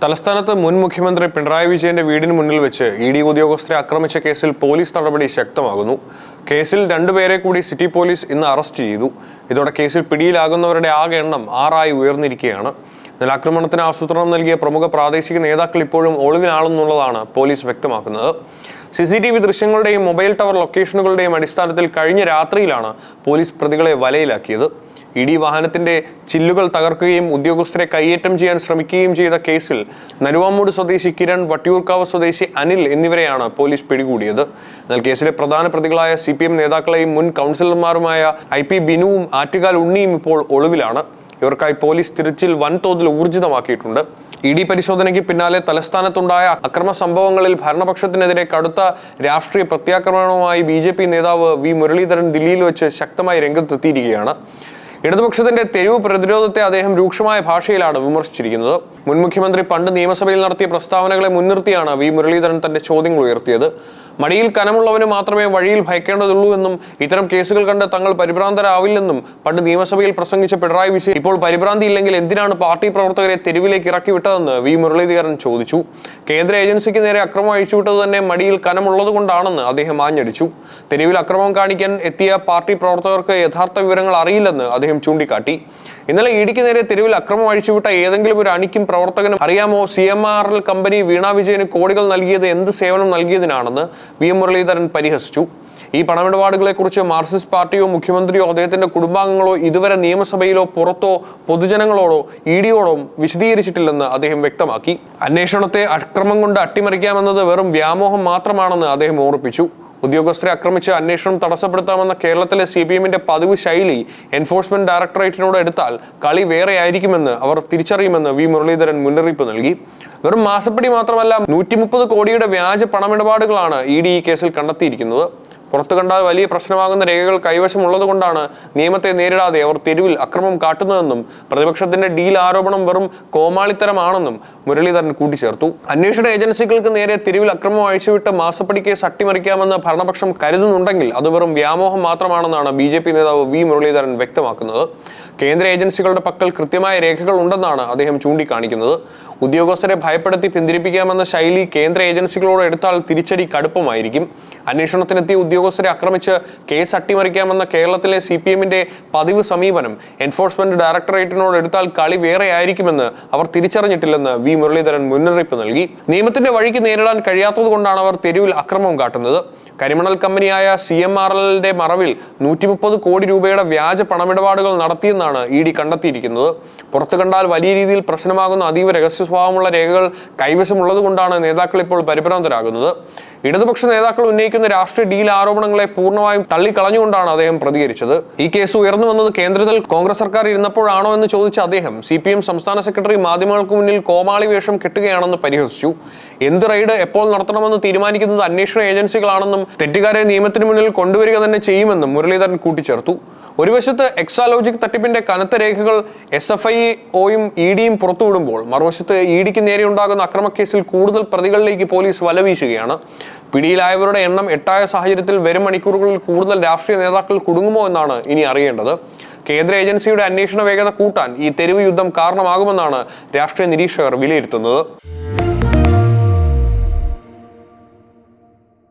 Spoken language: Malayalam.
തലസ്ഥാനത്ത് മുൻ മുഖ്യമന്ത്രി പിണറായി വിജയന്റെ വീടിന് മുന്നിൽ വെച്ച് ഇഡി ഉദ്യോഗസ്ഥരെ ആക്രമിച്ച കേസിൽ പോലീസ് നടപടി ശക്തമാകുന്നു. കേസിൽ 2 പേരെ കൂടി സിറ്റി പോലീസ് ഇന്ന് അറസ്റ്റ് ചെയ്തു. ഇതോടെ കേസിൽ പിടിയിലാകുന്നവരുടെ ആകെ എണ്ണം 6 ഉയർന്നിരിക്കുകയാണ്. എന്നാൽ ആക്രമണത്തിന് ആസൂത്രണം നൽകിയ പ്രമുഖ പ്രാദേശിക നേതാക്കൾ ഇപ്പോഴും ഒളിവിലാണെന്നുള്ളതാണ് പോലീസ് വ്യക്തമാക്കുന്നത്. CCTV ദൃശ്യങ്ങളുടെയും മൊബൈൽ ടവർ ലൊക്കേഷനുകളുടെയും അടിസ്ഥാനത്തിൽ കഴിഞ്ഞ രാത്രിയിലാണ് പോലീസ് പ്രതികളെ വലയിലാക്കിയത്. ഇഡി വാഹനത്തിന്റെ ചില്ലുകൾ തകർക്കുകയും ഉദ്യോഗസ്ഥരെ കയ്യേറ്റം ചെയ്യാൻ ശ്രമിക്കുകയും ചെയ്ത കേസിൽ നരുവാമൂട് സ്വദേശി കിരൺ, വട്ടിയൂർക്കാവ് സ്വദേശി അനിൽ എന്നിവരെയാണ് പോലീസ് പിടികൂടിയത്. എന്നാൽ കേസിലെ പ്രധാന പ്രതികളായ CPM നേതാക്കളെയും മുൻ കൗൺസിലർമാരുമായ IP ബിനുവും ആറ്റുകാൽ ഉണ്ണിയും ഇപ്പോൾ ഒളിവിലാണ്. ഇവർക്കായി പോലീസ് തിരച്ചിൽ വൻതോതിൽ ഊർജിതമാക്കിയിട്ടുണ്ട്. ഇഡി പരിശോധനയ്ക്ക് പിന്നാലെ തലസ്ഥാനത്തുണ്ടായ അക്രമ സംഭവങ്ങളിൽ ഭരണപക്ഷത്തിനെതിരെ കടുത്ത രാഷ്ട്രീയ പ്രത്യാക്രമണവുമായി BJP നേതാവ് V മുരളീധരൻ ദില്ലിയിൽ വെച്ച് ശക്തമായി രംഗത്തെത്തിയിരിക്കുകയാണ്. ഇടതുപക്ഷത്തിന്റെ തെരുവ് പ്രതിരോധത്തെ അദ്ദേഹം രൂക്ഷമായ ഭാഷയിലാണ് വിമർശിച്ചിരിക്കുന്നത്. മുൻ മുഖ്യമന്ത്രി പണ്ട് നിയമസഭയിൽ നടത്തിയ പ്രസ്താവനകളെ മുൻനിർത്തിയാണ് V മുരളീധരൻ തന്റെ ചോദ്യങ്ങൾ ഉയർത്തിയത്. മടിയിൽ കനമുള്ളവന് മാത്രമേ വഴിയിൽ ഭയക്കേണ്ടതുള്ളൂ എന്നും ഇത്തരം കേസുകൾ കണ്ട് തങ്ങൾ പരിഭ്രാന്തരാവില്ലെന്നും പണ്ട് നിയമസഭയിൽ പ്രസംഗിച്ച പിണറായി വിജയൻ ഇപ്പോൾ പരിഭ്രാന്തി ഇല്ലെങ്കിൽ എന്തിനാണ് പാർട്ടി പ്രവർത്തകരെ തെരുവിലേക്ക് ഇറക്കി വിട്ടതെന്ന് V മുരളീധരൻ ചോദിച്ചു. കേന്ദ്ര ഏജൻസിക്ക് നേരെ അക്രമം അഴിച്ചുവിട്ടത് തന്നെ മടിയിൽ കനമുള്ളത് കൊണ്ടാണെന്ന് അദ്ദേഹം ആഞ്ഞടിച്ചു. തെരുവിൽ അക്രമം കാണിക്കാൻ എത്തിയ പാർട്ടി പ്രവർത്തകർക്ക് യഥാർത്ഥ വിവരങ്ങൾ അറിയില്ലെന്ന് അദ്ദേഹം ചൂണ്ടിക്കാട്ടി. ഇന്നലെ ഇഡിക്ക് നേരെ തെരുവിൽ അക്രമം അഴിച്ചുവിട്ട ഏതെങ്കിലും ഒരു അണിക്കും പ്രവർത്തകനും അറിയാമോ CMRL കമ്പനി വീണ വിജയന് കോടികൾ നൽകിയത് എന്ത് സേവനം നൽകിയതിനാണെന്ന് V മുരളീധരൻ പരിഹസിച്ചു. ഈ പണമിടപാടുകളെ കുറിച്ച് മാർക്സിസ്റ്റ് പാർട്ടിയോ മുഖ്യമന്ത്രിയോ അദ്ദേഹത്തിന്റെ കുടുംബാംഗങ്ങളോ ഇതുവരെ നിയമസഭയിലോ പുറത്തോ പൊതുജനങ്ങളോടോ ഇഡിയോടോ വിശദീകരിച്ചിട്ടില്ലെന്ന് അദ്ദേഹം വ്യക്തമാക്കി. അന്വേഷണത്തെ അക്രമം കൊണ്ട് അട്ടിമറിക്കാമെന്നത് വെറും വ്യാമോഹം മാത്രമാണെന്ന് അദ്ദേഹം ഓർമ്മിപ്പിച്ചു. ഉദ്യോഗസ്ഥരെ ആക്രമിച്ച് അന്വേഷണം തടസ്സപ്പെടുത്താമെന്ന കേരളത്തിലെ CPMന്റെ പതിവ് ശൈലി എൻഫോഴ്സ്മെന്റ് ഡയറക്ടറേറ്റിനോട് എടുത്താൽ കളി വേറെ ആയിരിക്കുമെന്ന് അവർ തിരിച്ചറിയുമെന്ന് V മുരളീധരൻ മുന്നറിയിപ്പ് നൽകി. വെറും മാസപ്പടി മാത്രമല്ല 130 കോടിയുടെ വ്യാജ പണമിടപാടുകളാണ് ഇഡി ഈ കേസിൽ കണ്ടെത്തിയിരിക്കുന്നത്. പുറത്തു കണ്ടാൽ വലിയ പ്രശ്നമാകുന്ന രേഖകൾ കൈവശമുള്ളത് കൊണ്ടാണ് നിയമത്തെ നേരിടാതെ അവർ തെരുവിൽ അക്രമം കാട്ടുന്നതെന്നും പ്രതിപക്ഷത്തിന്റെ ഡീൽ ആരോപണം വെറും കോമാളിത്തരമാണെന്നും മുരളീധരൻ കൂട്ടിച്ചേർത്തു. അന്വേഷണ ഏജൻസികൾക്ക് നേരെ തെരുവിൽ അക്രമം അഴിച്ചുവിട്ട് മാസപ്പടി കേസ് അട്ടിമറിക്കാമെന്ന് ഭരണപക്ഷം കരുതുന്നുണ്ടെങ്കിൽ അത് വെറും വ്യാമോഹം മാത്രമാണെന്നാണ് BJP നേതാവ് V മുരളീധരൻ വ്യക്തമാക്കുന്നത്. കേന്ദ്ര ഏജൻസികളുടെ പക്കൽ കൃത്യമായ രേഖകൾ ഉണ്ടെന്നാണ് അദ്ദേഹം ചൂണ്ടിക്കാണിക്കുന്നത്. ഉദ്യോഗസ്ഥരെ ഭയപ്പെടുത്തി പിന്തിരിപ്പിക്കാമെന്ന ശൈലി കേന്ദ്ര ഏജൻസികളോട് എടുത്താൽ തിരിച്ചടി കടുപ്പമായിരിക്കും. അന്വേഷണത്തിനെത്തിയ ഉദ്യോഗസ്ഥരെ ആക്രമിച്ച് കേസ് അട്ടിമറിക്കാമെന്ന കേരളത്തിലെ CPMന്റെ പതിവ് സമീപനം എൻഫോഴ്സ്മെന്റ് ഡയറക്ടറേറ്റിനോട് എടുത്താൽ കളി വേറെ ആയിരിക്കുമെന്ന് അവർ തിരിച്ചറിഞ്ഞിട്ടില്ലെന്ന് V മുരളീധരൻ മുന്നറിയിപ്പ് നൽകി. നിയമത്തിന്റെ വഴിക്ക് നേരിടാൻ കഴിയാത്തത് കൊണ്ടാണ് അവർ തെരുവിൽ അക്രമം കാട്ടുന്നത്. കരിമണൽ കമ്പനിയായ CMRLന്റെ മറവിൽ 130 കോടി രൂപയുടെ വ്യാജ പണമിടപാടുകൾ നടത്തിയെന്നാണ് ഇഡി കണ്ടെത്തിയിരിക്കുന്നത്. പുറത്തു കണ്ടാൽ വലിയ രീതിയിൽ പ്രശ്നമാകുന്ന അതീവ രഹസ്യ സ്വഭാവമുള്ള രേഖകൾ കൈവശമുള്ളത് കൊണ്ടാണ് നേതാക്കൾ ഇപ്പോൾ പരിഭ്രാന്തരാകുന്നത്. ഇടതുപക്ഷ നേതാക്കൾ ഉന്നയിക്കുന്ന രാഷ്ട്രീയ ഡീൽ ആരോപണങ്ങളെ പൂർണ്ണമായും തള്ളിക്കളഞ്ഞുകൊണ്ടാണ് അദ്ദേഹം പ്രതികരിച്ചത്. ഈ കേസ് ഉയർന്നു വന്നത് കേന്ദ്രത്തിൽ കോൺഗ്രസ് സർക്കാർ ഇരുന്നപ്പോഴാണോ എന്ന് ചോദിച്ച അദ്ദേഹം CPM സംസ്ഥാന സെക്രട്ടറി മാധ്യമങ്ങൾക്ക് മുന്നിൽ കോമാളി വേഷം കെട്ടുകയാണെന്ന് പരിഹസിച്ചു. എന്ത് റെയ്ഡ് എപ്പോൾ നടത്തണമെന്ന് തീരുമാനിക്കുന്നത് അന്വേഷണ ഏജൻസികളാണെന്നും തെറ്റുകാരെ നിയമത്തിന് മുന്നിൽ കൊണ്ടുവരിക തന്നെ ചെയ്യുമെന്നും മുരളീധരൻ കൂട്ടിച്ചേർത്തു. ഒരു വശത്ത് എക്സാലോജിക് തട്ടിപ്പിന്റെ കനത്ത രേഖകൾ SFIOയും EDയും പുറത്തുവിടുമ്പോൾ മറുവശത്ത് ഇഡിക്ക് നേരെ ഉണ്ടാകുന്ന അക്രമക്കേസിൽ കൂടുതൽ പ്രതികളിലേക്ക് പോലീസ് വലവീശുകയാണ്. പിടിയിലായവരുടെ എണ്ണം 8 സാഹചര്യത്തിൽ വരും മണിക്കൂറുകളിൽ കൂടുതൽ രാഷ്ട്രീയ നേതാക്കൾ കുടുങ്ങുമോ എന്നാണ് ഇനി അറിയേണ്ടത്. കേന്ദ്ര ഏജൻസിയുടെ അന്വേഷണ വേഗത കൂട്ടാൻ ഈ തെരുവ് യുദ്ധം കാരണമാകുമെന്നാണ് രാഷ്ട്രീയ നിരീക്ഷകർ വിലയിരുത്തുന്നത്.